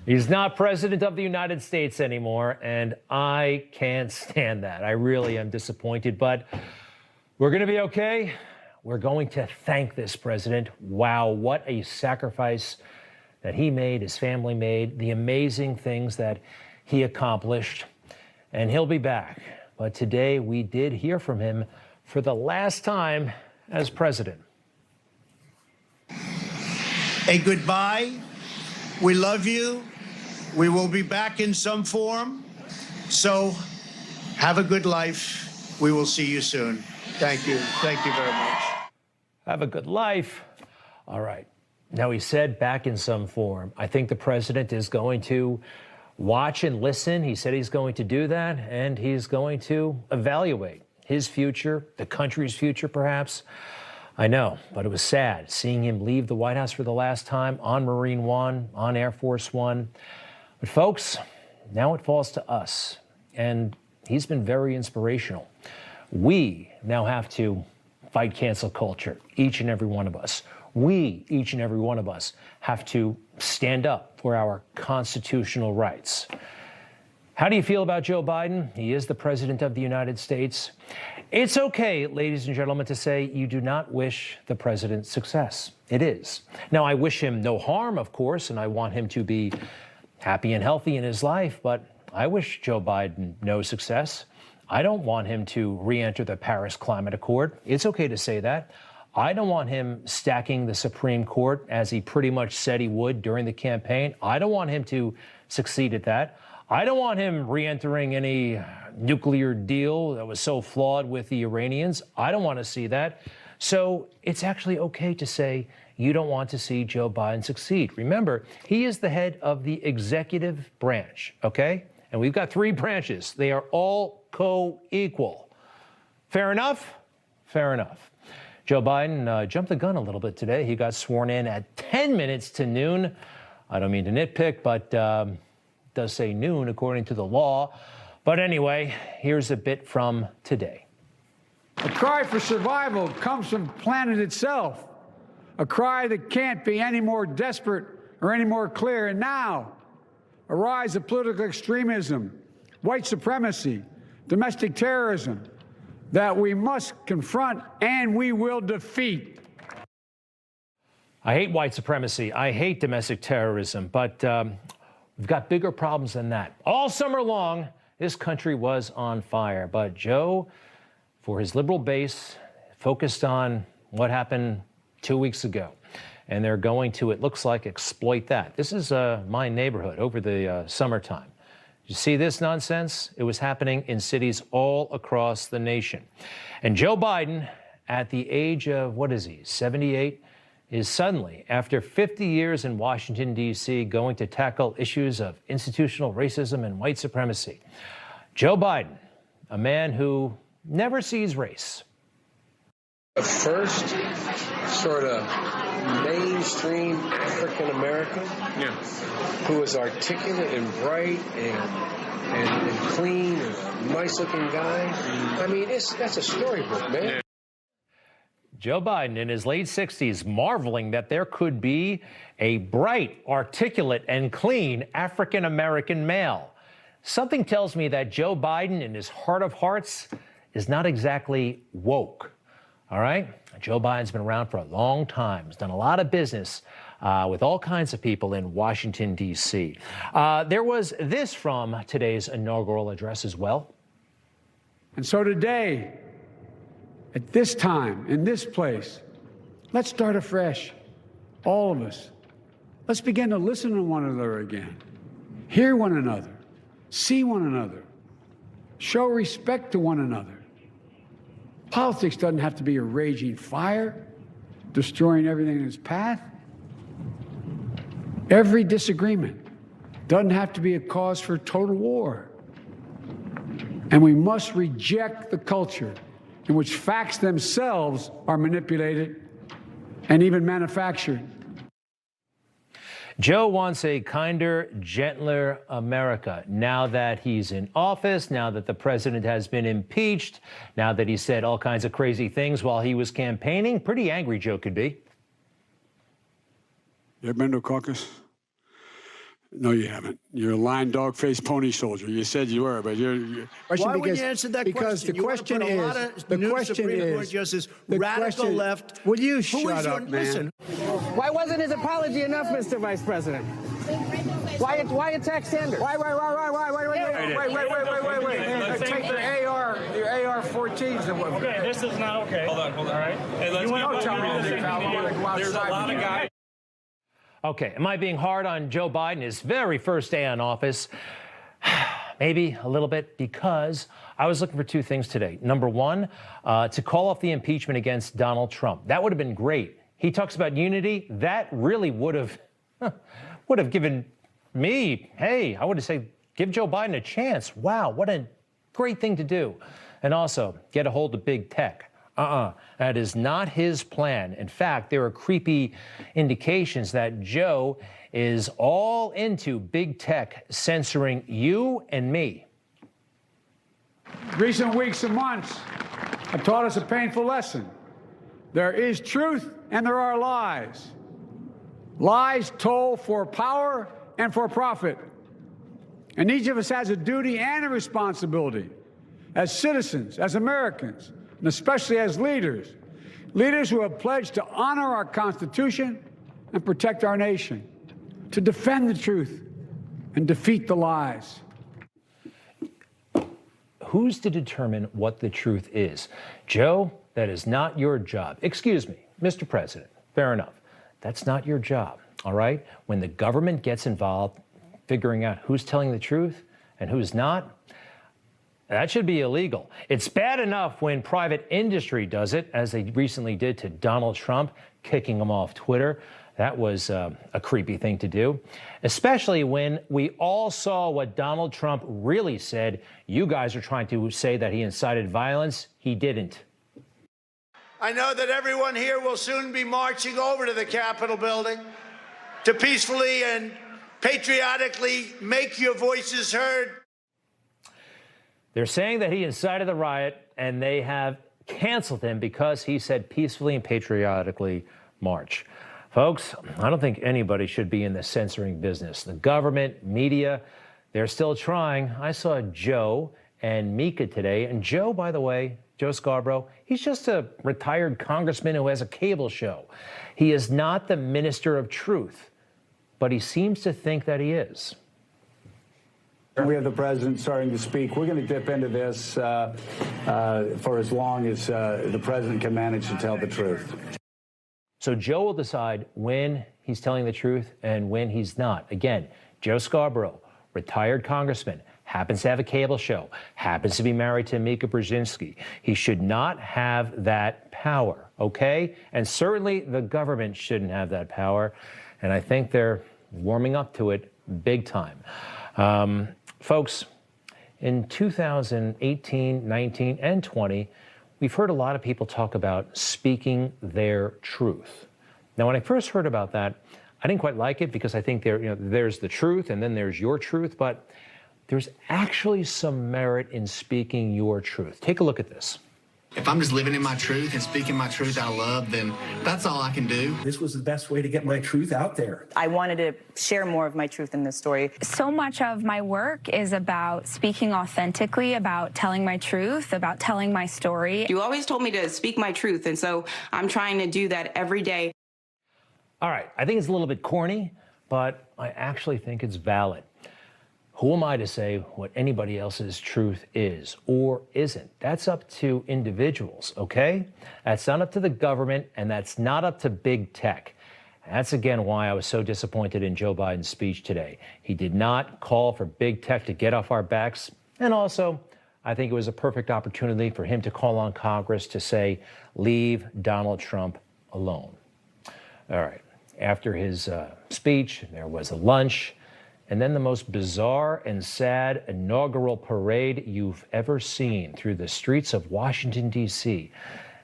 He's not president of the United States anymore, and I can't stand that. I really am disappointed, but we're going to be okay. We're going to thank this president. Wow, what a sacrifice that he made, his family made, the amazing things that he accomplished, and he'll be back. But today we did hear from him for the last time as president. A goodbye. We love you. We will be back in some form. So have a good life. We will see you soon. Thank you. Thank you very much. Have a good life. All right. Now, he said back in some form. I think the president is going to watch and listen. He said he's going to do that, and he's going to evaluate his future, the country's future, perhaps. I know, but it was sad seeing him leave the White House for the last time on Marine One, on Air Force One. But folks, now it falls to us, and he's been very inspirational. We now have to fight cancel culture, each and every one of us. We, each and every one of us, have to stand up for our constitutional rights. How do you feel about Joe Biden? He is the president of the United States. It's okay, ladies and gentlemen, to say you do not wish the president success. It is. Now, I wish him no harm, of course, and I want him to be happy and healthy in his life, but I wish Joe Biden no success. I don't want him to re-enter the Paris Climate Accord. It's okay to say that. I don't want him stacking the Supreme Court as he pretty much said he would during the campaign. I don't want him to succeed at that. I don't want him re-entering any nuclear deal that was so flawed with the Iranians. I don't want to see that. So it's actually okay to say you don't want to see Joe Biden succeed. Remember, he is the head of the executive branch, okay? And we've got three branches. They are all co-equal. Fair enough? Fair enough. Joe Biden jumped the gun a little bit today. He got sworn in at 10 minutes to noon. I don't mean to nitpick, but does say noon according to the law. But anyway, here's a bit from today. A cry for survival comes from the planet itself. A cry that can't be any more desperate or any more clear. And now, a rise of political extremism, white supremacy, domestic terrorism that we must confront and we will defeat. I hate white supremacy. I hate domestic terrorism, but we've got bigger problems than that. All summer long, this country was on fire, but Joe, for his liberal base, focused on what happened 2 weeks ago. And they're going to, it looks like, exploit that. This is my neighborhood over the summertime. You see this nonsense? It was happening in cities all across the nation. And Joe Biden, at the age of, 78, is suddenly, after 50 years in Washington, D.C., going to tackle issues of institutional racism and white supremacy. Joe Biden, a man who never sees race. The first sort of mainstream African American who was articulate and bright and clean and nice looking guy. I mean, that's a storybook, man. Joe Biden in his late 60s marveling that there could be a bright, articulate, and clean African American male. Something tells me that Joe Biden, in his heart of hearts, is not exactly woke. All right? Joe Biden's been around for a long time. He's done a lot of business with all kinds of people in Washington, D.C. There was this from today's inaugural address as well. And so today, at this time, in this place, let's start afresh, all of us. Let's begin to listen to one another again, hear one another, see one another, show respect to one another. Politics doesn't have to be a raging fire, destroying everything in its path. Every disagreement doesn't have to be a cause for total war. And we must reject the culture in which facts themselves are manipulated and even manufactured. Joe wants a kinder, gentler America. Now that he's in office, now that the president has been impeached, now that he said all kinds of crazy things while he was campaigning, pretty angry Joe could be. You ever been to a caucus? No, you haven't. You're a lying dog-faced pony soldier. You said you were, but you're Why would you answer that because question? the question you want to put a lot of new Supreme Court justices, radical left. Will you Who shut is your, up, man? listen, Why wasn't his apology enough, Mr. Vice President? Why attack Sanders? Wait. Take your AR-14s and what? Okay, this is not okay. Hold on. All right. Hey, let's There's a lot of guys. Okay, am I being hard on Joe Biden his very first day in office? Maybe a little bit, because I was looking for two things today. Number one, to call off the impeachment against Donald Trump. That would have been great. He talks about unity. That really would have given me, hey, I would have said, give Joe Biden a chance. Wow, what a great thing to do. And also, get a hold of big tech. That is not his plan. In fact, there are creepy indications that Joe is all into big tech censoring you and me. Recent weeks and months have taught us a painful lesson. There is truth and there are lies. Lies told for power and for profit. And each of us has a duty and a responsibility as citizens, as Americans, and especially as leaders who have pledged to honor our Constitution and protect our nation, to defend the truth and defeat the lies. Who's to determine what the truth is? Joe, that is not your job. Excuse me, Mr. President, fair enough. That's not your job, all right? When the government gets involved figuring out who's telling the truth and who's not, that should be illegal. It's bad enough when private industry does it, as they recently did to Donald Trump, kicking him off Twitter. That was a creepy thing to do, especially when we all saw what Donald Trump really said. You guys are trying to say that he incited violence. He didn't. I know that everyone here will soon be marching over to the Capitol building to peacefully and patriotically make your voices heard. They're saying that he incited the riot, and they have canceled him because he said peacefully and patriotically march. Folks, I don't think anybody should be in the censoring business. The government, media, they're still trying. I saw Joe and Mika today. And Joe, by the way, Joe Scarborough, he's just a retired congressman who has a cable show. He is not the minister of truth, but he seems to think that he is. We have the president starting to speak. We're going to dip into this for as long as the president can manage to tell the truth. So Joe will decide when he's telling the truth and when he's not. Again, Joe Scarborough, retired congressman, happens to have a cable show, happens to be married to Mika Brzezinski. He should not have that power, okay? And certainly the government shouldn't have that power. And I think they're warming up to it big time. Folks, in 2018, 19, and 20, we've heard a lot of people talk about speaking their truth. Now, when I first heard about that, I didn't quite like it because I think there's the truth and then there's your truth, but there's actually some merit in speaking your truth. Take a look at this. If I'm just living in my truth and speaking my truth out of love, then that's all I can do. This was the best way to get my truth out there. I wanted to share more of my truth in this story. So much of my work is about speaking authentically, about telling my truth, about telling my story. You always told me to speak my truth, and so I'm trying to do that every day. All right, I think it's a little bit corny, but I actually think it's valid. Who am I to say what anybody else's truth is or isn't? That's up to individuals, okay? That's not up to the government, and that's not up to big tech. That's, again, why I was so disappointed in Joe Biden's speech today. He did not call for big tech to get off our backs. And also, I think it was a perfect opportunity for him to call on Congress to say, leave Donald Trump alone. All right. After his speech, there was a lunch. And then the most bizarre and sad inaugural parade you've ever seen through the streets of Washington, D.C.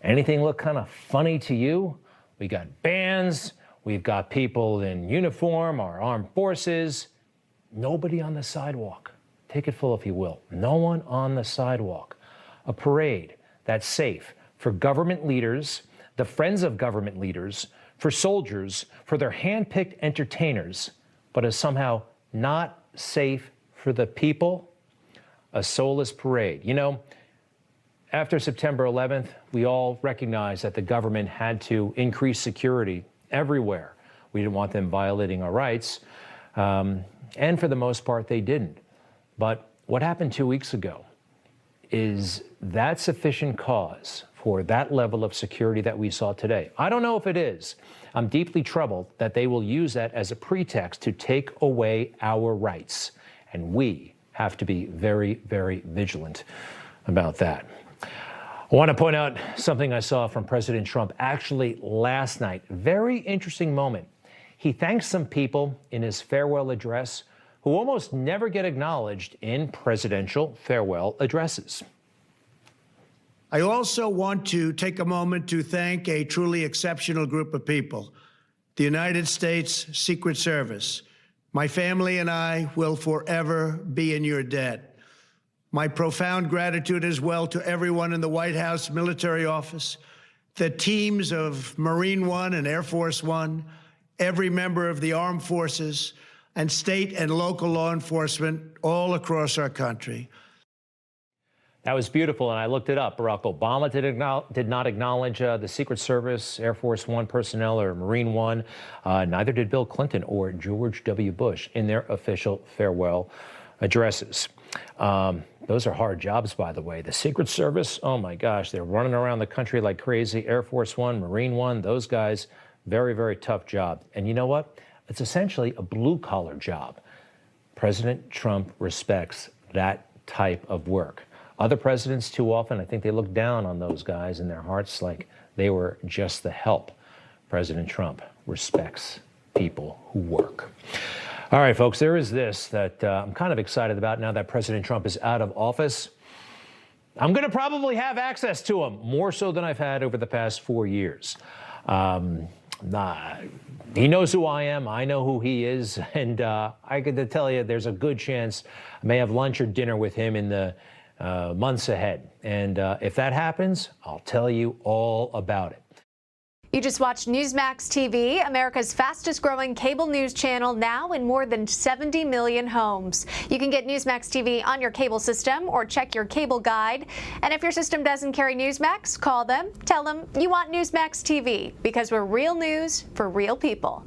Anything look kind of funny to you? We got bands, we've got people in uniform, our armed forces. Nobody on the sidewalk. Take it full if you will. No one on the sidewalk. A parade that's safe for government leaders, the friends of government leaders, for soldiers, for their hand-picked entertainers, but is somehow not safe for the people, a soulless parade. You know, after September 11th, we all recognized that the government had to increase security everywhere. We didn't want them violating our rights. And for the most part, they didn't. But what happened 2 weeks ago, is that sufficient cause for that level of security that we saw today? I don't know if it is. I'm deeply troubled that they will use that as a pretext to take away our rights. And we have to be very, very vigilant about that. I want to point out something I saw from President Trump actually last night. Very interesting moment. He thanked some people in his farewell address who almost never get acknowledged in presidential farewell addresses. I also want to take a moment to thank a truly exceptional group of people, the United States Secret Service. My family and I will forever be in your debt. My profound gratitude as well to everyone in the White House Military Office, the teams of Marine One and Air Force One, every member of the armed forces, and state and local law enforcement all across our country. That was beautiful, and I looked it up. Barack Obama did not acknowledge the Secret Service, Air Force One personnel, or Marine One. Neither did Bill Clinton or George W. Bush in their official farewell addresses. Those are hard jobs, by the way. The Secret Service, oh my gosh, they're running around the country like crazy. Air Force One, Marine One, those guys, very, very tough job. And you know what? It's essentially a blue-collar job. President Trump respects that type of work. Other presidents, too often, I think they look down on those guys in their hearts like they were just the help. President Trump respects people who work. All right, folks, there is this that I'm kind of excited about now that President Trump is out of office. I'm going to probably have access to him, more so than I've had over the past 4 years. He knows who I am. I know who he is. And I could tell you there's a good chance I may have lunch or dinner with him in the months ahead. And if that happens, I'll tell you all about it. You just watched Newsmax TV, America's fastest growing cable news channel, now in more than 70 million homes. You can get Newsmax TV on your cable system or check your cable guide. And if your system doesn't carry Newsmax, call them, tell them you want Newsmax TV, because we're real news for real people.